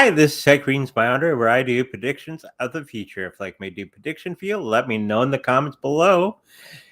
Hi, this is Tech Greens Beyonder, where I do predictions of the future. If like may do prediction for you, let me know in the comments below.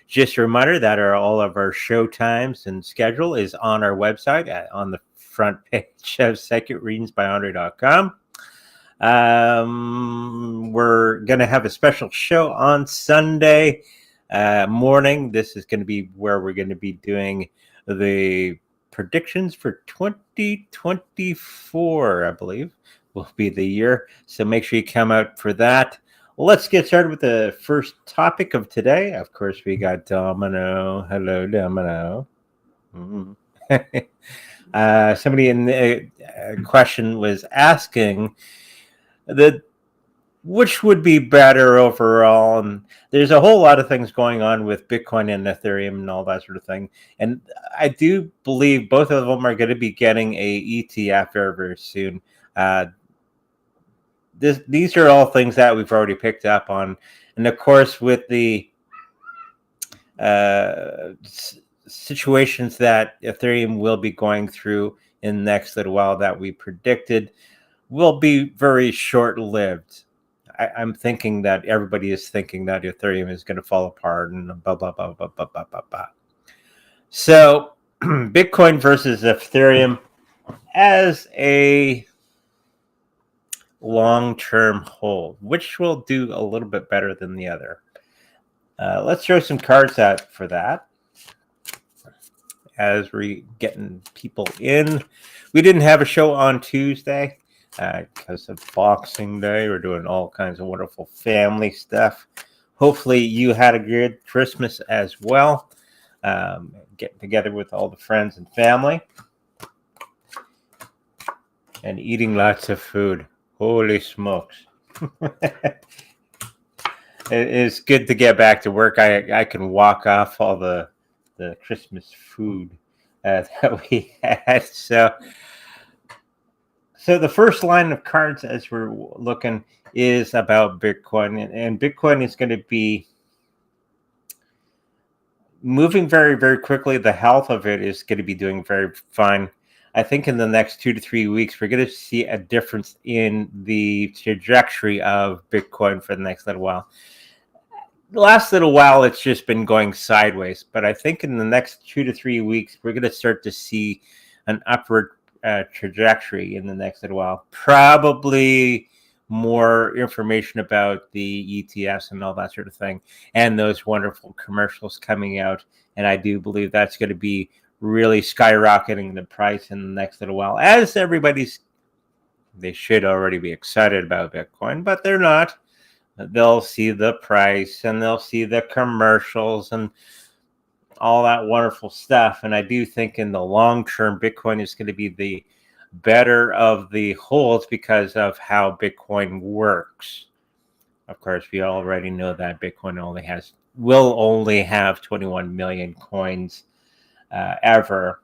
Just a reminder that all of our show times and schedule is on our website on the front page of secondreadingsbeyonder.com. We're going to have a special show on Sunday morning. This is going to be where we're going to be doing the predictions for 2024, I believe, will be the year. So make sure you come out for that. Let's get started with the first topic of today. Of course, we got Domino. Hello, Domino. Somebody in the question was asking which would be better overall, and there's a whole lot of things going on with Bitcoin and Ethereum and all that sort of thing, and I do believe both of them are going to be getting a ETF very, very soon. These are all things that we've already picked up on, and of course with the situations that Ethereum will be going through in the next little while that we predicted will be very short-lived. I'm thinking that everybody is thinking that Ethereum is going to fall apart and blah, blah, blah, blah, blah, blah, blah, blah. So Bitcoin versus Ethereum as a long-term hold, which will do a little bit better than the other. Let's throw some cards out for that as we're getting people in. We didn't have a show on Tuesday because of Boxing Day. We're doing all kinds of wonderful family stuff. Hopefully you had a good Christmas as well. Getting together with all the friends and family and eating lots of food. Holy smokes. It's good to get back to work. I can walk off all the Christmas food that we had. So the first line of cards as we're looking is about Bitcoin. And Bitcoin is going to be moving very, very quickly. The health of it is going to be doing very fine. I think in the next 2 to 3 weeks, we're going to see a difference in the trajectory of Bitcoin for the next little while. The last little while, it's just been going sideways. But I think in the next 2 to 3 weeks, we're going to start to see an upward trajectory in the next little while. Probably more information about the ETFs and all that sort of thing, and those wonderful commercials coming out. And I do believe that's going to be really skyrocketing the price in the next little while, as they should already be excited about Bitcoin, but they're not. They'll see the price and they'll see the commercials and all that wonderful stuff. And I do think in the long term, Bitcoin is going to be the better of the holds because of how Bitcoin works. Of course, we already know that Bitcoin will only have 21 million coins ever.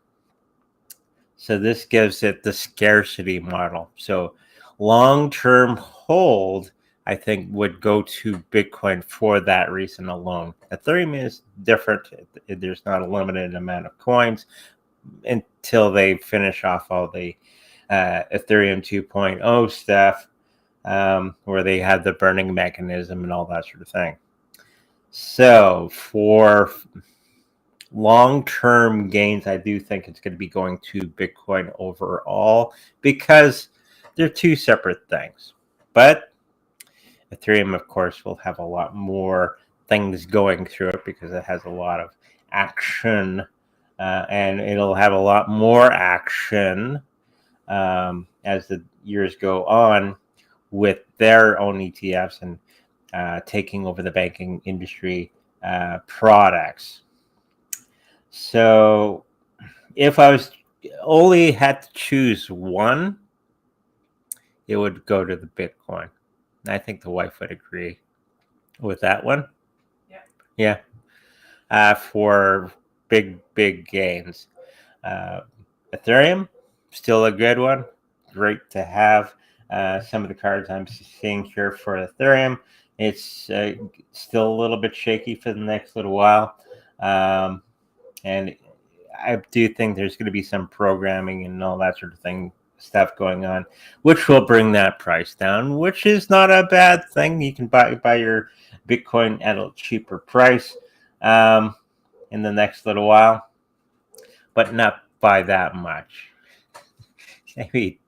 So this gives it the scarcity model. So long-term hold, I think, would go to Bitcoin for that reason alone. Ethereum is different. There's not a limited amount of coins until they finish off all the Ethereum 2.0 stuff, where they have the burning mechanism and all that sort of thing. So for long-term gains, I do think it's going to be going to Bitcoin overall because they're two separate things. But Ethereum, of course, will have a lot more things going through it because it has a lot of action, and it'll have a lot more action as the years go on with their own ETFs and taking over the banking industry products. So if I was only had to choose one, it would go to the Bitcoin. I think the wife would agree with that one. Yeah. For big gains. Ethereum, still a good one. Great to have. Some of the cards I'm seeing here for Ethereum, it's still a little bit shaky for the next little while. And I do think there's going to be some programming and all that sort of thing stuff going on, which will bring that price down, which is not a bad thing. You can buy your Bitcoin at a cheaper price in the next little while, but not by that much. Maybe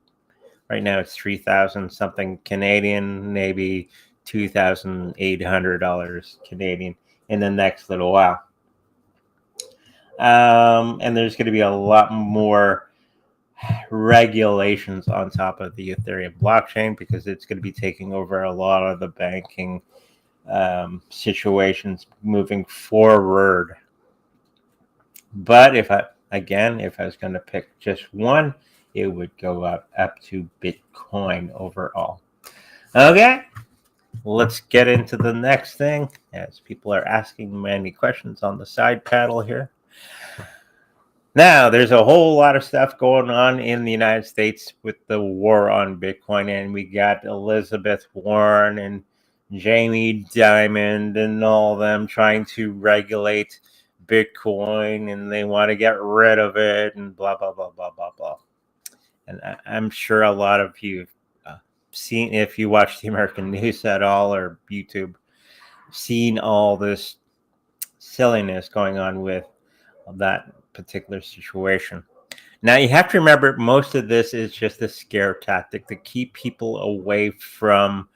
right now it's 3,000 something Canadian, maybe $2,800 Canadian in the next little while. And there's going to be a lot more regulations on top of the Ethereum blockchain because it's going to be taking over a lot of the banking situations moving forward. But if I was going to pick just one, it would go up to Bitcoin overall. Okay, let's get into the next thing as people are asking many questions on the side panel here. Now, there's a whole lot of stuff going on in the United States with the war on Bitcoin, and we got Elizabeth Warren and Jamie Dimon and all them trying to regulate Bitcoin, and they want to get rid of it, and blah, blah, blah, blah, blah, blah. And I'm sure a lot of you have seen, if you watch the American news at all or YouTube, seen all this silliness going on with that particular situation. Now, you have to remember, most of this is just a scare tactic to keep people away from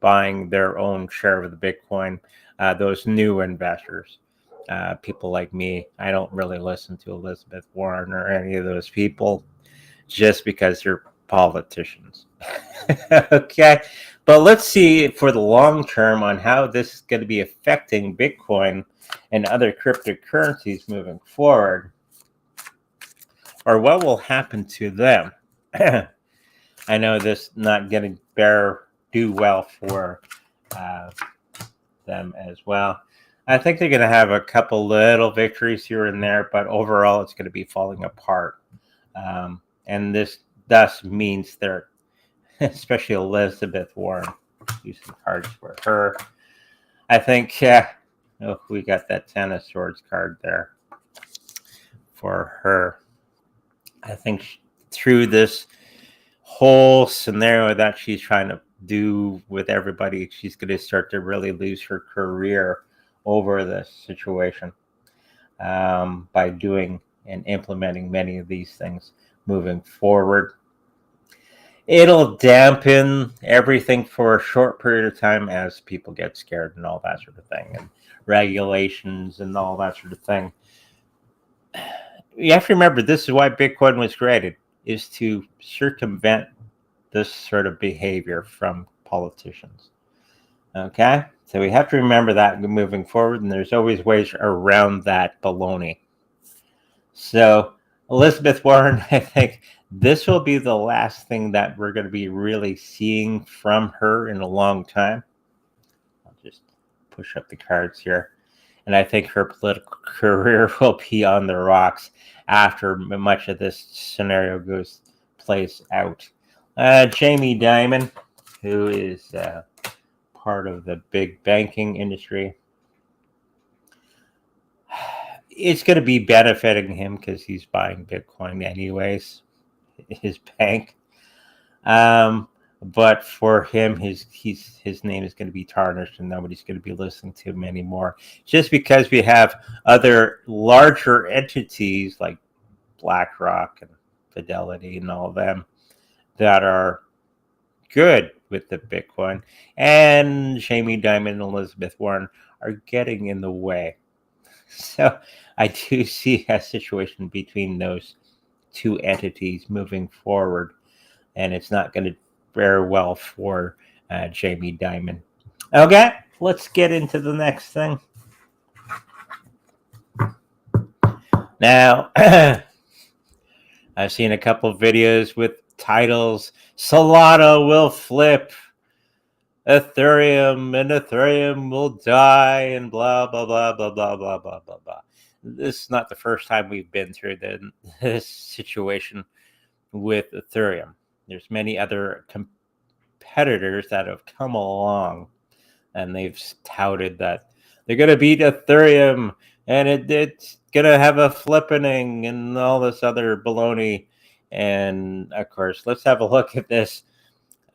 buying their own share of the Bitcoin, those new investors. People like me, I don't really listen to Elizabeth Warren or any of those people just because they're politicians. Okay, but let's see for the long term on how this is going to be affecting Bitcoin and other cryptocurrencies moving forward, or what will happen to them. I know this not going to do well for them as well. I think they're going to have a couple little victories here and there, but overall it's going to be falling apart. And this thus means they're, especially Elizabeth Warren, use some cards for her. I think, we got that Ten of Swords card there for her. I think through this whole scenario that she's trying to do with everybody, she's going to start to really lose her career over this situation by doing and implementing many of these things moving forward. It'll dampen everything for a short period of time as people get scared and all that sort of thing, and regulations and all that sort of thing. You have to remember, this is why Bitcoin was created, is to circumvent this sort of behavior from politicians. Okay? So we have to remember that moving forward, and there's always ways around that baloney. So Elizabeth Warren, I think this will be the last thing that we're going to be really seeing from her in a long time. I'll just push up the cards here. And I think her political career will be on the rocks after much of this scenario plays out. Jamie Dimon, who is part of the big banking industry, it's going to be benefiting him because he's buying Bitcoin anyways, his bank. But for him, his name is going to be tarnished, and nobody's going to be listening to him anymore. Just because we have other larger entities like BlackRock and Fidelity and all of them that are good with the Bitcoin, and Jamie Dimon and Elizabeth Warren are getting in the way. So I do see a situation between those two entities moving forward, and it's not going to fare well for Jamie Dimon. Okay, let's get into the next thing. Now, I've seen a couple of videos with titles, Solana will flip, Ethereum, and Ethereum will die, and blah, blah, blah, blah, blah, blah, blah, blah, blah. This is not the first time we've been through this situation with Ethereum. There's many other competitors that have come along, and they've touted that they're going to beat Ethereum, and it's going to have a flippening and all this other baloney. And of course, let's have a look at this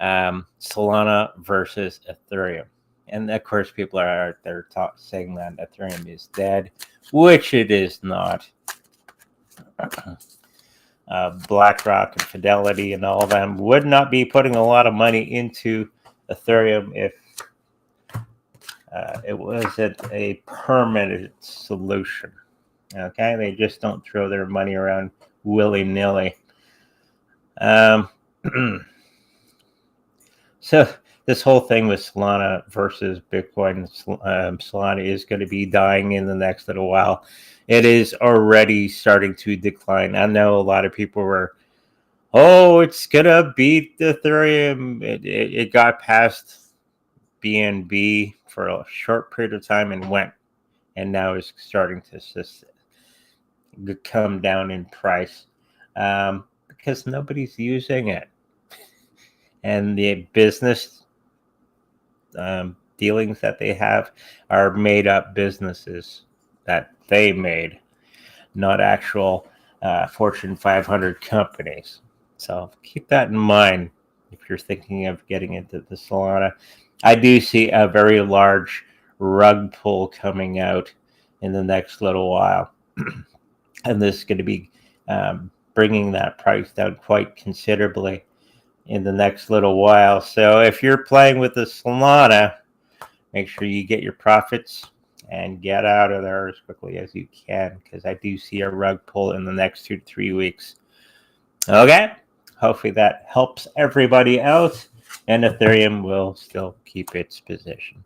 Solana versus Ethereum. And of course, people are out there saying that Ethereum is dead, which it is not. BlackRock and Fidelity and all of them would not be putting a lot of money into Ethereum if it wasn't a permanent solution. Okay, they just don't throw their money around willy-nilly. So this whole thing with Solana versus Bitcoin, Solana is going to be dying in the next little while. It is already starting to decline. I know a lot of people were, oh, it's going to beat Ethereum. It got past BNB for a short period of time and went, and now is starting to just come down in price because nobody's using it. And the business dealings that they have are made up businesses that they made, not actual Fortune 500 companies. So keep that in mind if you're thinking of getting into the Solana. I do see a very large rug pull coming out in the next little while. And this is going to be bringing that price down quite considerably in the next little while. So if you're playing with the Solana, make sure you get your profits and get out of there as quickly as you can, because I do see a rug pull in the next 2 to 3 weeks. Okay, hopefully that helps everybody out, and Ethereum will still keep its position.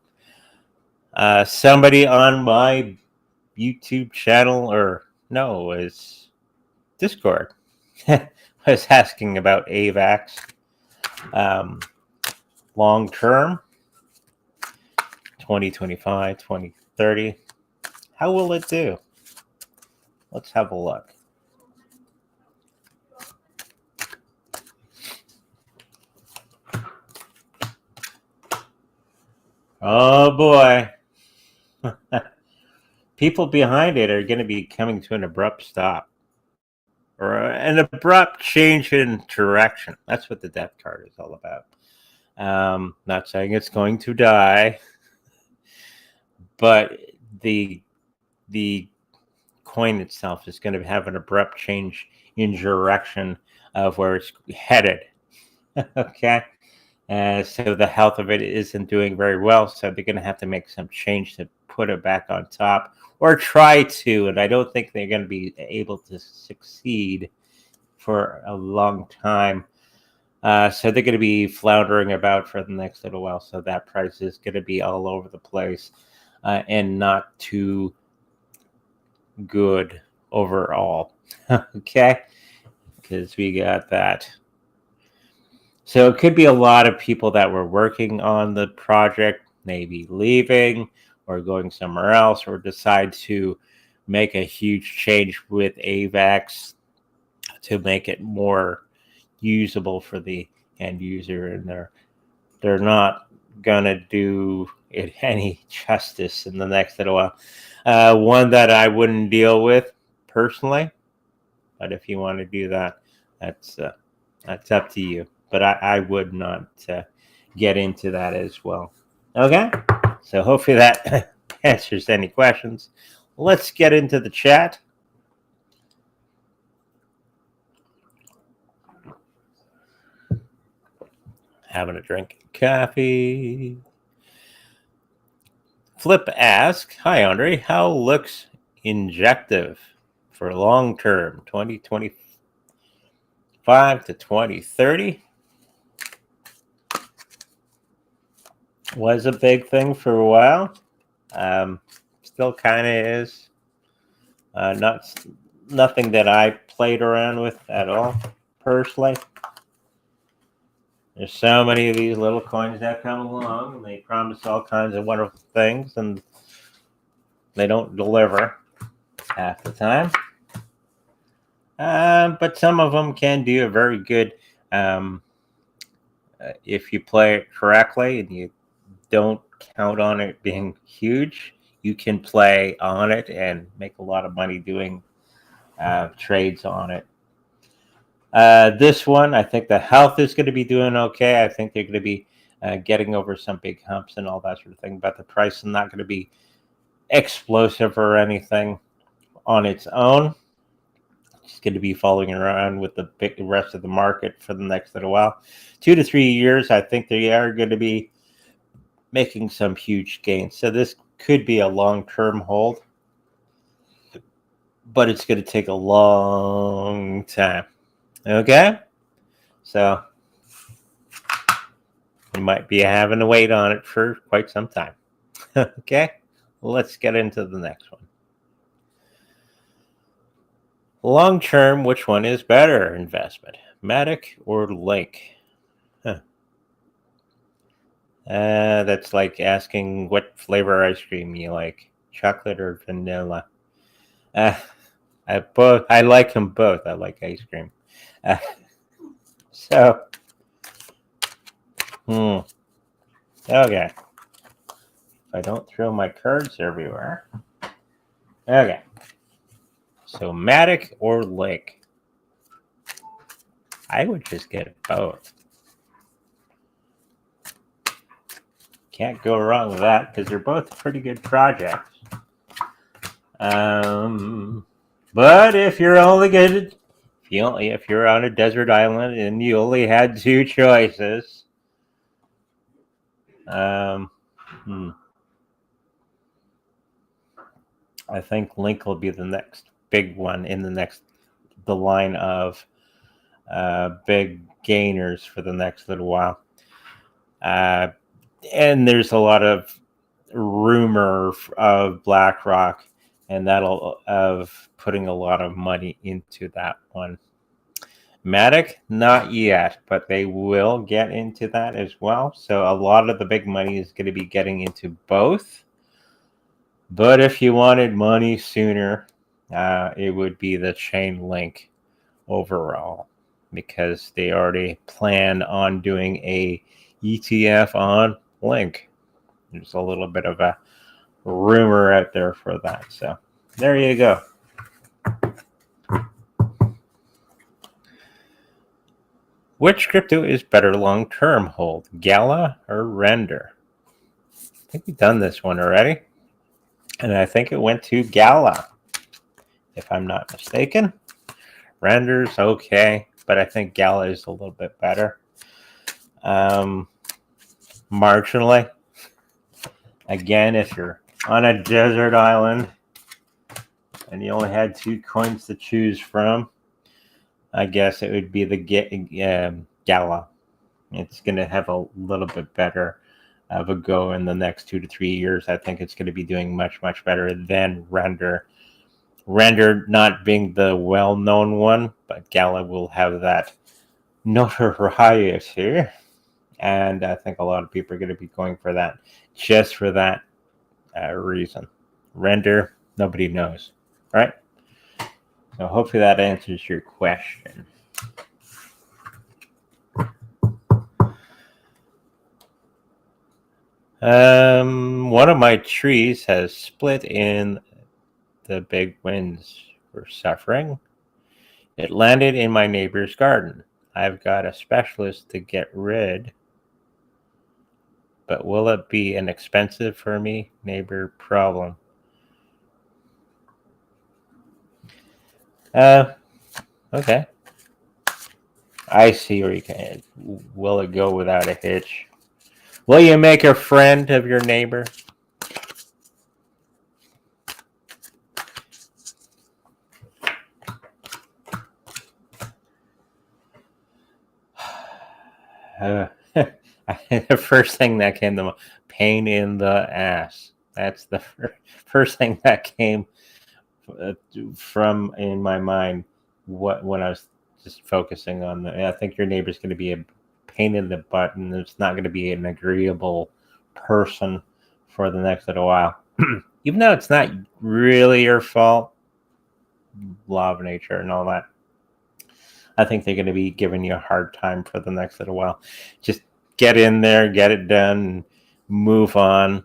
Somebody on my YouTube channel, or no, it was Discord, was asking about AVAX. Long term, 2025, 2030. How will it do? Let's have a look. Oh boy. People behind it are going to be coming to an abrupt stop, or an abrupt change in direction. That's what the death card is all about. Not saying it's going to die, but the coin itself is going to have an abrupt change in direction of where it's headed. Okay. So the health of it isn't doing very well. So they're going to have to make some change to put it back on top, or try to. And I don't think they're going to be able to succeed for a long time. So they're going to be floundering about for the next little while. So that price is going to be all over the place and not too good overall. Okay, because we got that. So it could be a lot of people that were working on the project maybe leaving or going somewhere else, or decide to make a huge change with AVAX to make it more usable for the end user, and they're not gonna do it any justice in the next little while. One that I wouldn't deal with personally, but if you want to do that, that's up to you. But I would not get into that as well. Okay, so hopefully that answers any questions. Let's get into the chat. Having a drink of coffee. Flip asks, hi Andre, how looks injective for long term 2025 to 2030? Was a big thing for a while. Still kind of is. Nothing that I played around with at all personally. There's so many of these little coins that come along, and they promise all kinds of wonderful things, and they don't deliver half the time. But some of them can do a very good, if you play it correctly and you don't count on it being huge, you can play on it and make a lot of money doing trades on it. This one, I think the health is going to be doing okay. I think they're going to be getting over some big humps and all that sort of thing, but the price is not going to be explosive or anything on its own. It's going to be following around with the rest of the market for the next little while. 2 to 3 years, I think they are going to be making some huge gains. So this could be a long-term hold, but it's going to take a long time. Okay? So you might be having to wait on it for quite some time. Okay? Let's get into the next one. Long term, which one is better investment, Matic or Link? That's like asking what flavor ice cream you like, chocolate or vanilla. I like them both. I like ice cream. So, okay. If I don't throw my cards everywhere. Okay. So Matic or Link? I would just get both. Can't go wrong with that because they're both pretty good projects. But if you're only good, if you're on a desert island and you only had 2 choices, I think Link will be the next big one in the line of big gainers for the next little while. And there's a lot of rumor of BlackRock and that'll of putting a lot of money into that one. Matic, not yet, but they will get into that as well. So a lot of the big money is going to be getting into both. But if you wanted money sooner, it would be the Chainlink overall, because they already plan on doing a ETF on Link. There's a little bit of a rumor out there for that. So there you go. Which crypto is better long-term hold, Gala or Render? I think we've done this one already. And I think it went to Gala, if I'm not mistaken. Render's okay, but I think Gala is a little bit better. Marginally. Again, if you're on a desert island and you only had 2 coins to choose from, I guess it would be the Gala. It's going to have a little bit better of a go in the next 2 to 3 years. I think it's going to be doing much, much better than Render. Render not being the well-known one, but Gala will have that notoriety. And I think a lot of people are going to be going for that just for that reason. Render, nobody knows, right? So hopefully that answers your question. One of my trees has split in the big winds were suffering. It landed in my neighbor's garden. I've got a specialist to get rid, but will it be an expensive for me? Neighbor problem. Okay. I see where you can. Will it go without a hitch? Will you make a friend of your neighbor? The first thing that came to mind, pain in the ass. That's the first thing that came from in my mind when I was just focusing on I think your neighbor's going to be a pain in the butt, and it's not going to be an agreeable person for the next little while. Even though it's not really your fault, law of nature and all that, I think they're going to be giving you a hard time for the next little while. Just get in there, get it done, move on.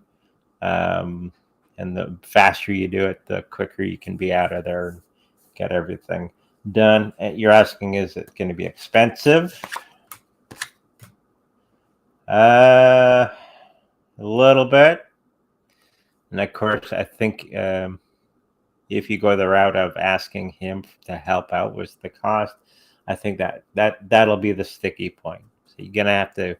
And the faster you do it, the quicker you can be out of there and get everything done. You're asking, is it going to be expensive? A little bit. And of course, I think if you go the route of asking him to help out with the cost, I think that'll be the sticky point. So you're going to have to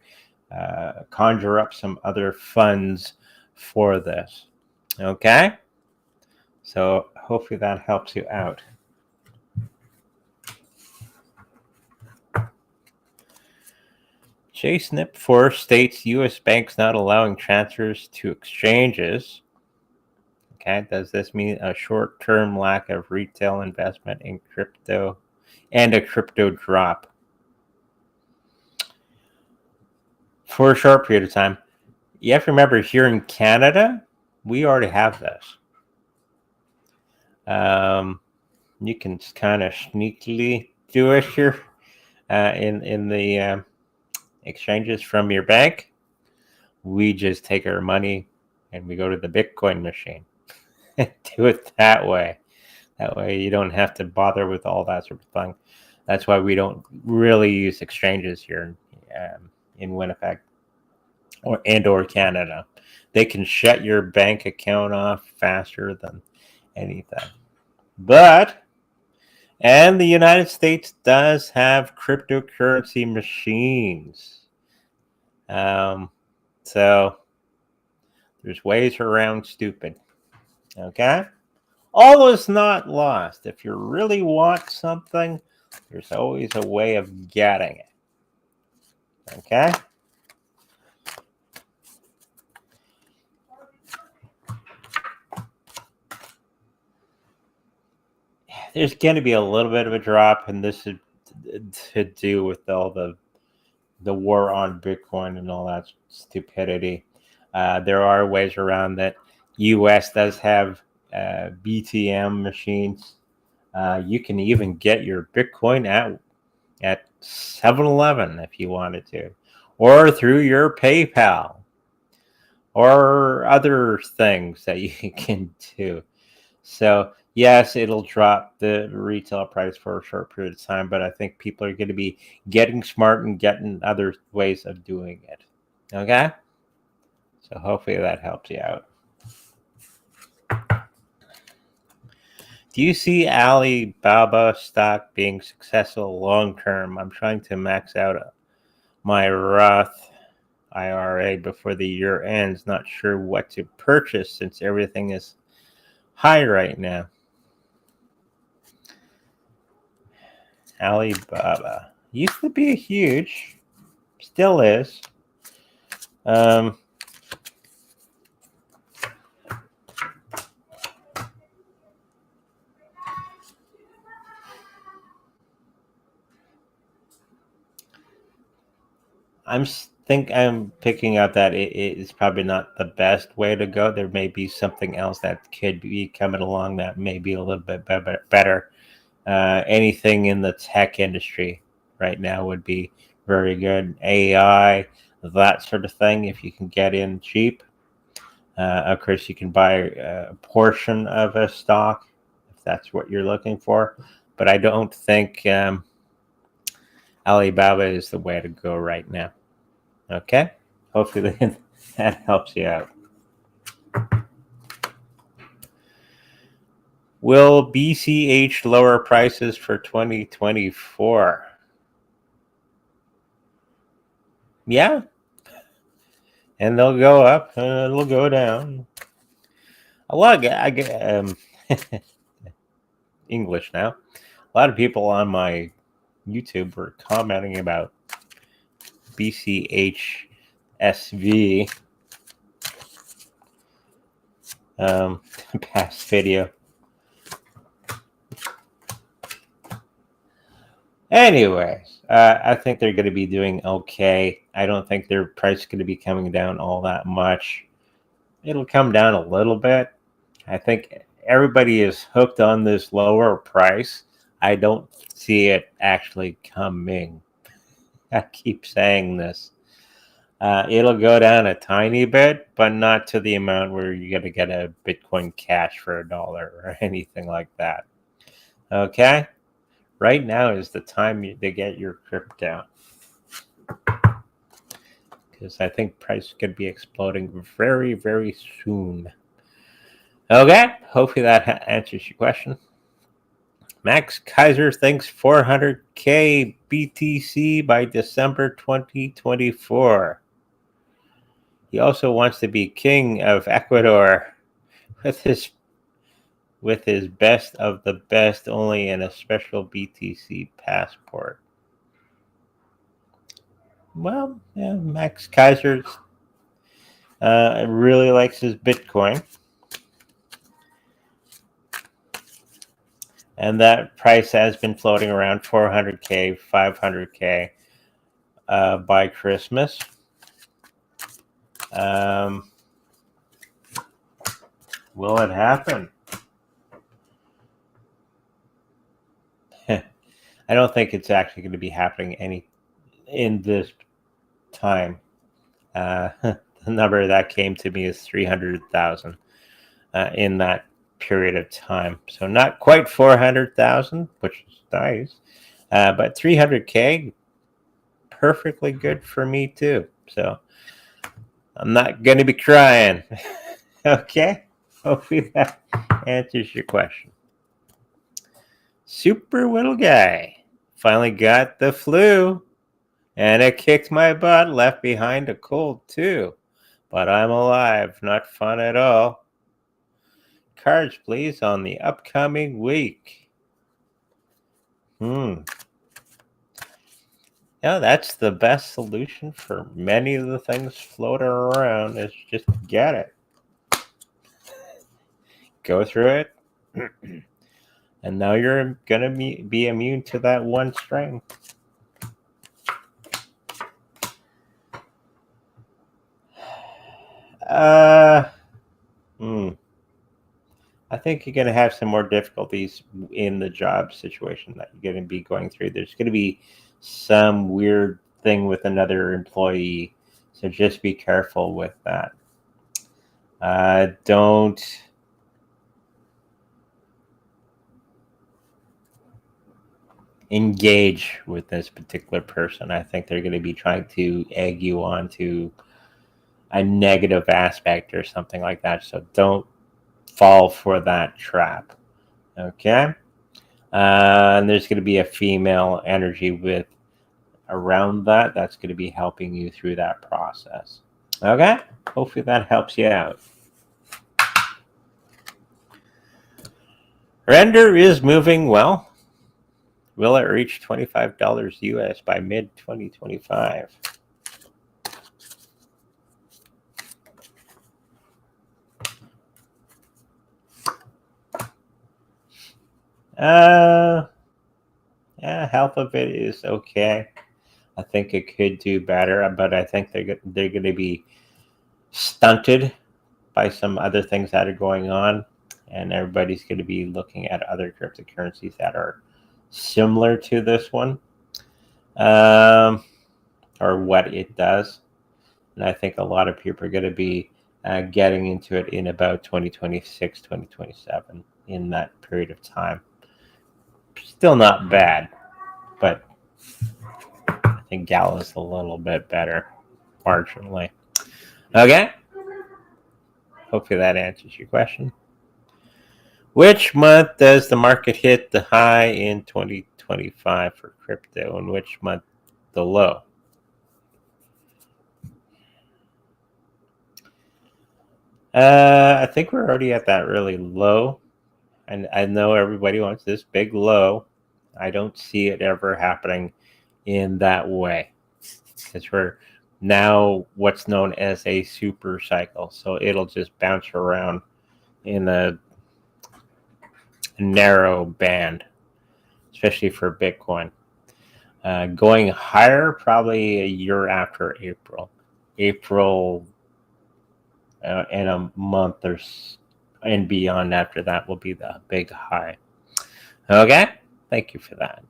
conjure up some other funds for this. Okay? So hopefully that helps you out. JSNIP 4 states U.S. banks not allowing transfers to exchanges. Okay, does this mean a short-term lack of retail investment in crypto and a crypto drop for a short period of time? You have to remember, here in Canada, we already have this. You can kind of sneakily do it here in the exchanges from your bank. We just take our money and we go to the Bitcoin machine. Do it that way. That way you don't have to bother with all that sort of thing. That's why we don't really use exchanges here in Winnipeg or Canada. They can shut your bank account off faster than anything. And the United States does have cryptocurrency machines. So there's ways around stupid. Okay? All is not lost. If you really want something, there's always a way of getting it. Okay? There's going to be a little bit of a drop, and this is to do with all the war on Bitcoin and all that stupidity. There are ways around that. US does have BTM machines. You can even get your Bitcoin at 7-Eleven if you wanted to, or through your PayPal, or other things that you can do. So yes, it'll drop the retail price for a short period of time, but I think people are going to be getting smart and getting other ways of doing it. Okay? So hopefully that helps you out. Do you see Alibaba stock being successful long term? I'm trying to max out my Roth IRA before the year ends. Not sure what to purchase since everything is high right now. Alibaba used to be huge, still is. I'm picking up that it is probably not the best way to go. There may be something else that could be coming along that may be a little bit better. Anything in the tech industry right now would be very good. AI, that sort of thing, if you can get in cheap. Of course, you can buy a portion of a stock if that's what you're looking for. But I don't think Alibaba is the way to go right now. Okay? Hopefully that helps you out. Will BCH lower prices for 2024? Yeah. And they'll go up and it'll go down. A lot of English now. A lot of people on my YouTube were commenting about BCH SV past video. Anyways, I think they're going to be doing okay. I don't think their price is going to be coming down all that much. It'll come down a little bit. I think everybody is hooked on this lower price. I don't see it actually coming. I keep saying this. It'll go down a tiny bit, but not to the amount where you got to get a Bitcoin Cash for $1 or anything like that. Okay? right now is the time to get your crypto, because I think price could be exploding very, very soon. Okay, hopefully that answers your question. Max Kaiser thinks 400K BTC by December 2024. He also wants to be king of Ecuador with his best of the best only in a special BTC passport. Well, yeah, Max Kaiser really likes his Bitcoin. And that price has been floating around 400K, 500K by Christmas. Will it happen? I don't think it's actually going to be happening in this time. The number that came to me is 300,000 in that period of time. So not quite 400,000, which is nice, but 300K, perfectly good for me too. So I'm not going to be crying. Okay? Hopefully that answers your question. Super little guy finally got the flu, and it kicked my butt, left behind a cold too. But I'm alive, not fun at all. Cards, please, on the upcoming week. Yeah, that's the best solution for many of the things floating around, is just get it. Go through it. And now you're going to be immune to that one strain. I think you're going to have some more difficulties in the job situation that you're going to be going through. There's going to be some weird thing with another employee, so just be careful with that. Don't engage with this particular person. I think they're going to be trying to egg you on to a negative aspect or something like that, so don't fall for that trap. Okay? And there's going to be a female energy around that. That's going to be helping you through that process. Okay? Hopefully that helps you out. Render is moving well. Will it reach $25 US by mid-2025? Yeah, health of it is okay. I think it could do better, but I think they're going to be stunted by some other things that are going on, and everybody's going to be looking at other cryptocurrencies that are similar to this one, or what it does. And I think a lot of people are going to be getting into it in about 2026, 2027, in that period of time. Still not bad, but I think Gal is a little bit better, marginally. Okay? Hopefully that answers your question. Which month does the market hit the high in 2025 for crypto, and which month the low? I think we're already at that really low, and I know everybody wants this big low. I don't see it ever happening in that way, because we're now what's known as a super cycle, so it'll just bounce around in a narrow band, especially for Bitcoin. Going higher probably a year after April and a month and beyond after that will be the big high. Okay, thank you for that.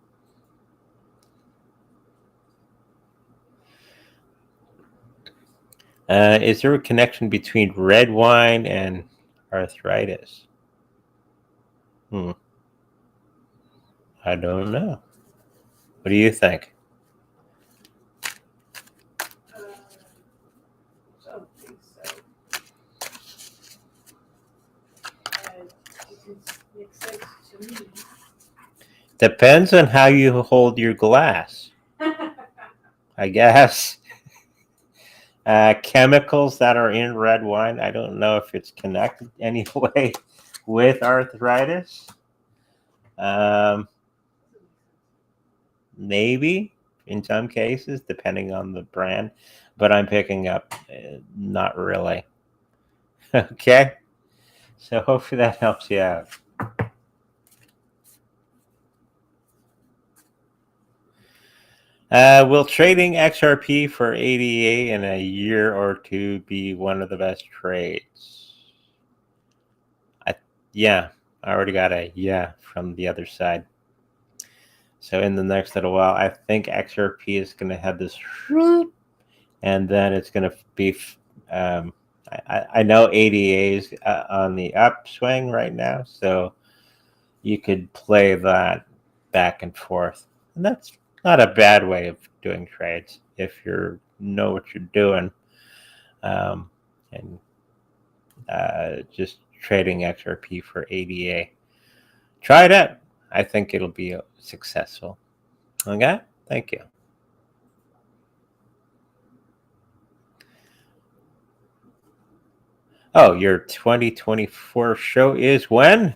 Is there a connection between red wine and arthritis? I don't know. What do you think? I don't think so. It makes sense to me. Depends on how you hold your glass, I guess. Chemicals that are in red wine, I don't know if it's connected anyway with arthritis. Um, maybe in some cases, depending on the brand, but I'm picking up not really. Okay, so hopefully that helps you out. Will trading XRP for ADA in a year or two be one of the best trades? Yeah, I already got a yeah from the other side. So in the next little while, I think XRP is going to have this, and then it's going to be. Um, I know ADA is on the upswing right now, so you could play that back and forth, and that's not a bad way of doing trades if you know what you're doing, and just trading XRP for ADA. Try it out. I think it'll be successful. Okay, thank you. Oh, your 2024 show is when?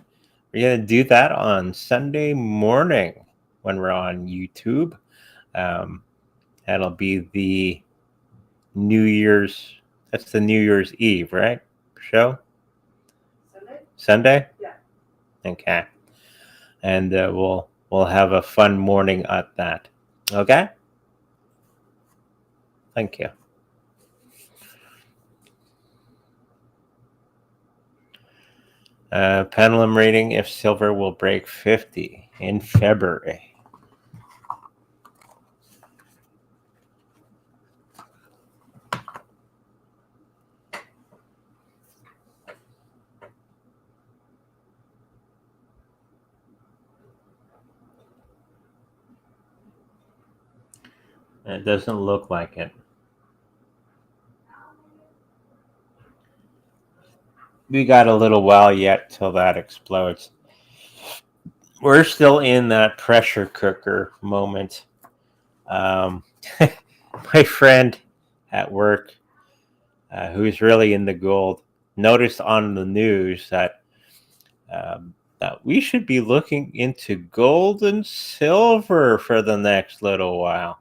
We're going to do that on Sunday morning when we're on YouTube. That'll be the New Year's, that's the New Year's Eve, right? Show? Sunday? Yeah. Okay. And we'll have a fun morning at that. Okay? Thank you. Pendulum rating if silver will break 50 in February. It doesn't look like it. We got a little while yet till that explodes. We're still in that pressure cooker moment. My friend at work, who's really into gold, noticed on the news that we should be looking into gold and silver for the next little while.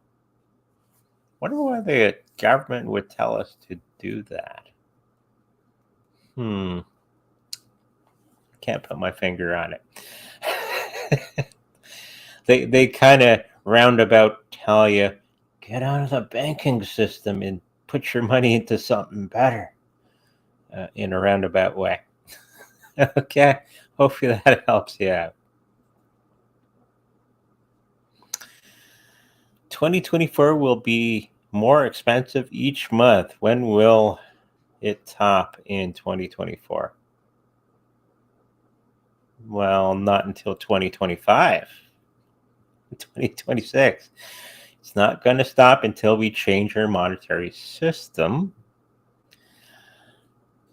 Wonder why the government would tell us to do that. Can't put my finger on it. They kind of roundabout tell you, get out of the banking system and put your money into something better, in a roundabout way. Okay, hopefully that helps you out. 2024 will be more expensive each month. When will it top in 2024? Well, not until 2025, 2026. It's not going to stop until we change our monetary system.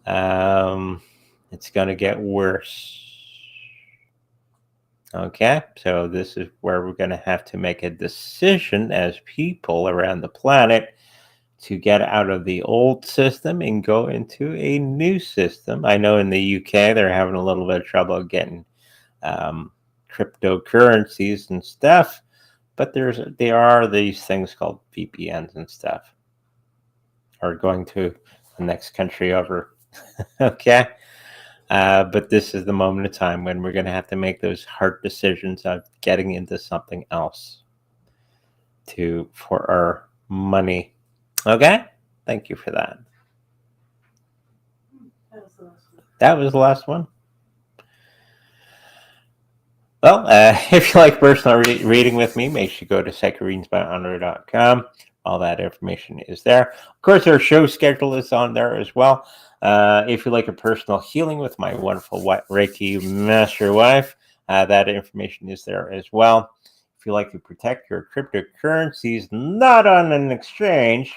It's going to get worse. Okay, so this is where we're going to have to make a decision as people around the planet to get out of the old system and go into a new system. I know in the UK they're having a little bit of trouble getting cryptocurrencies and stuff, but there are these things called VPNs and stuff, or going to the next country over. Okay. But this is the moment of time when we're going to have to make those hard decisions of getting into something else for our money. Okay? Thank you for that. That was the last one. Well, if you like personal reading with me, make sure you go to sacredreadingsbyhonor.com. All that information is there. Of course, our show schedule is on there as well. If you like a personal healing with my wonderful Reiki master wife, That information is there as well. If you like to protect your cryptocurrencies not on an exchange,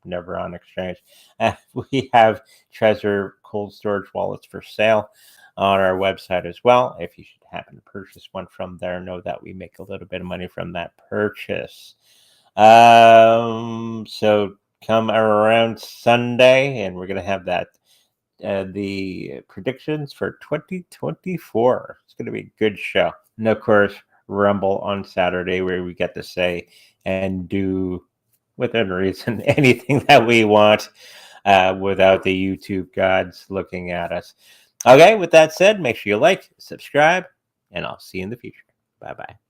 never on exchange, we have Trezor cold storage wallets for sale on our website as well. If you should happen to purchase one from there, know that we make a little bit of money from that purchase. So come around Sunday, and we're going to have that the predictions for 2024. It's going to be a good show. And of course, Rumble on Saturday, where we get to say and do, within reason, anything that we want without the YouTube gods looking at us. Okay, with that said, make sure you like, subscribe, and I'll see you in the future. Bye-bye.